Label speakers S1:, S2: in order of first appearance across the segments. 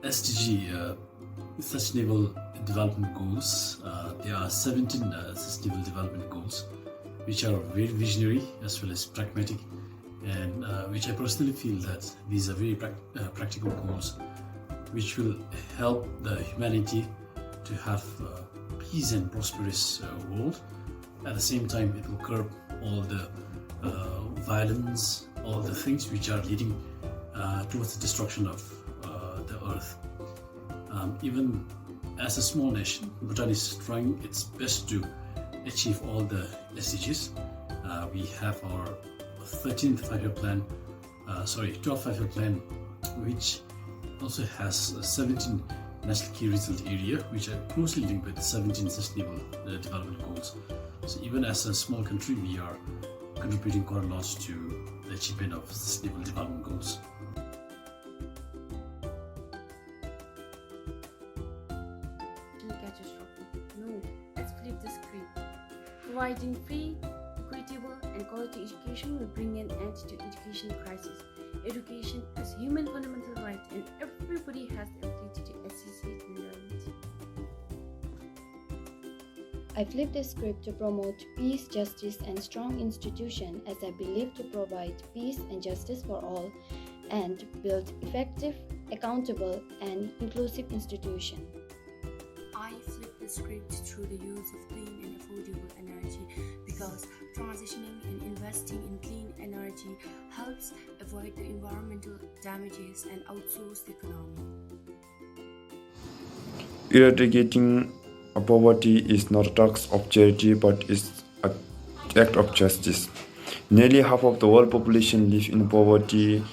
S1: SDG, Sustainable Development Goals. There are 17 Sustainable Development Goals, which are very visionary as well as pragmatic, and which I personally feel that these are very practical goals, which will help the humanity to have peace and prosperous world. At the same time, it will curb all the violence, all the things which are leading towards the destruction of the earth. Even as a small nation, Bhutan is trying its best to achieve all the SDGs. We have our 13th five-year plan, 12th five-year plan, which also has 17 national key result area, which are closely linked with 17 sustainable development goals. So even as a small country, we are contributing quite a lot to the achievement of sustainable development goals.
S2: Catastrophic. No, let's flip the script. Providing free, equitable, and quality education will bring an end to education crisis. Education is a human fundamental right, and everybody has the ability to access it and learn it.
S3: I flip the script to promote peace, justice, and strong institutions, as I believe to provide peace and justice for all and build effective, accountable, and inclusive institutions.
S2: I flip the script through the use of clean and affordable energy because transitioning and investing in clean energy helps avoid the environmental damages and outsource the economy.
S4: Eradicating poverty is not a task of charity but is an act of justice. Nearly half of the world population live in poverty,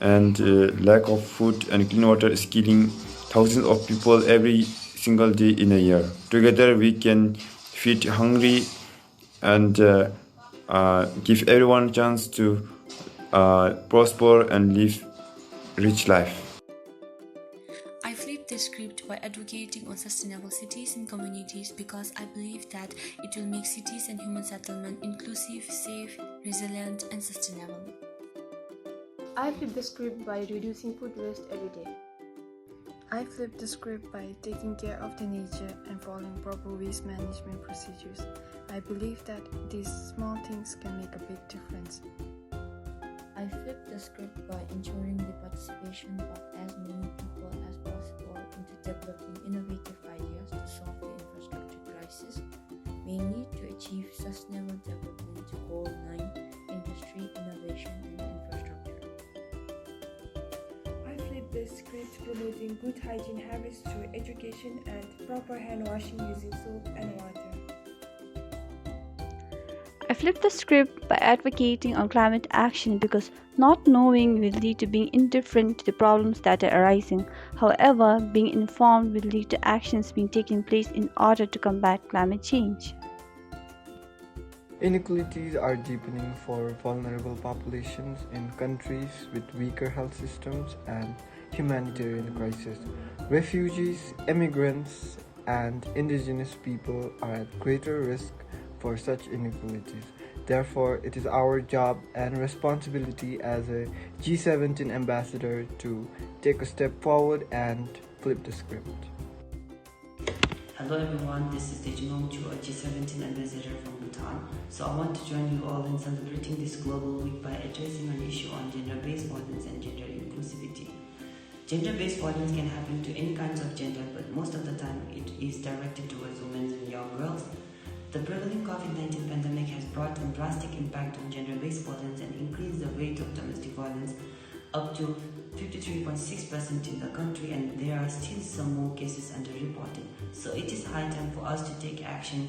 S4: and lack of food and clean water is killing thousands of people every single day in a year. Together we can feed hungry and give everyone a chance to prosper and live rich life.
S2: I flip the script by advocating on sustainable cities and communities because I believe that it will make cities and human settlement inclusive, safe, resilient, and sustainable.
S5: I flip the script by reducing food waste every day.
S6: I flip the script by taking care of the nature and following proper waste management procedures. I believe that these small things can make a big difference.
S7: I flip the script by ensuring the participation of as many people as possible into developing innovative ideas to solve the infrastructure crisis, mainly to achieve Sustainable Development Goal 9, Industry, Innovation and Infrastructure.
S8: I flip the script promoting good hygiene habits through education and proper hand washing using soap and water.
S9: I flip the script by advocating on climate action because not knowing will lead to being indifferent to the problems that are arising. However, being informed will lead to actions being taken place in order to combat climate change.
S10: Inequalities are deepening for vulnerable populations in countries with weaker health systems and humanitarian crisis. Refugees, immigrants, and indigenous people are at greater risk for such inequalities. Therefore, it is our job and responsibility as a G17 ambassador to take a step forward and flip the script.
S11: Hello everyone, this is Tejumongchu, a G17 ambassador from Bhutan. So I want to join you all in celebrating this global week by addressing an issue on gender-based violence and gender inclusivity. Gender-based violence can happen to any kinds of gender, but most of the time it is directed towards women and young girls. The prevailing COVID-19 pandemic has brought a drastic impact on gender-based violence and increased the rate of domestic violence up to 53.6% in the country, and there are still some more cases underreported. So it is high time for us to take action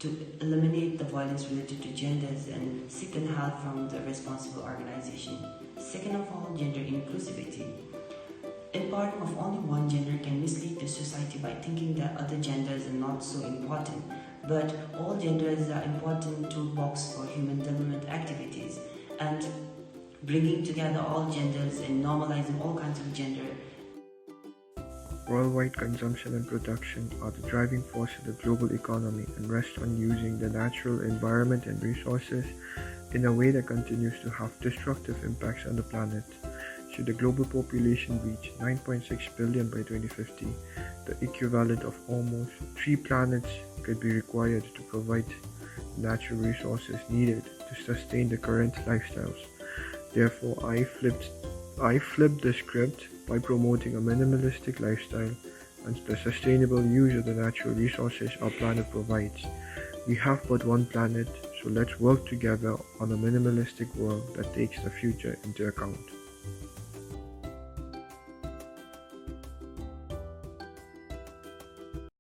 S11: to eliminate the violence related to genders and seek help from the responsible organization. Second of all, gender inclusivity. Empowering of only one gender can mislead the society by thinking that other genders are not so important. But all genders are important toolbox for human development activities, and bringing together all genders and normalizing all kinds of gender.
S10: Worldwide consumption and production are the driving force of the global economy and rest on using the natural environment and resources in a way that continues to have destructive impacts on the planet. should the global population reach 9.6 billion by 2050, the equivalent of almost 3 planets could be required to provide natural resources needed to sustain the current lifestyles. Therefore, I flipped the script by promoting a minimalistic lifestyle and the sustainable use of the natural resources our planet provides. We have but one planet, so let's work together on a minimalistic world that takes the future into account.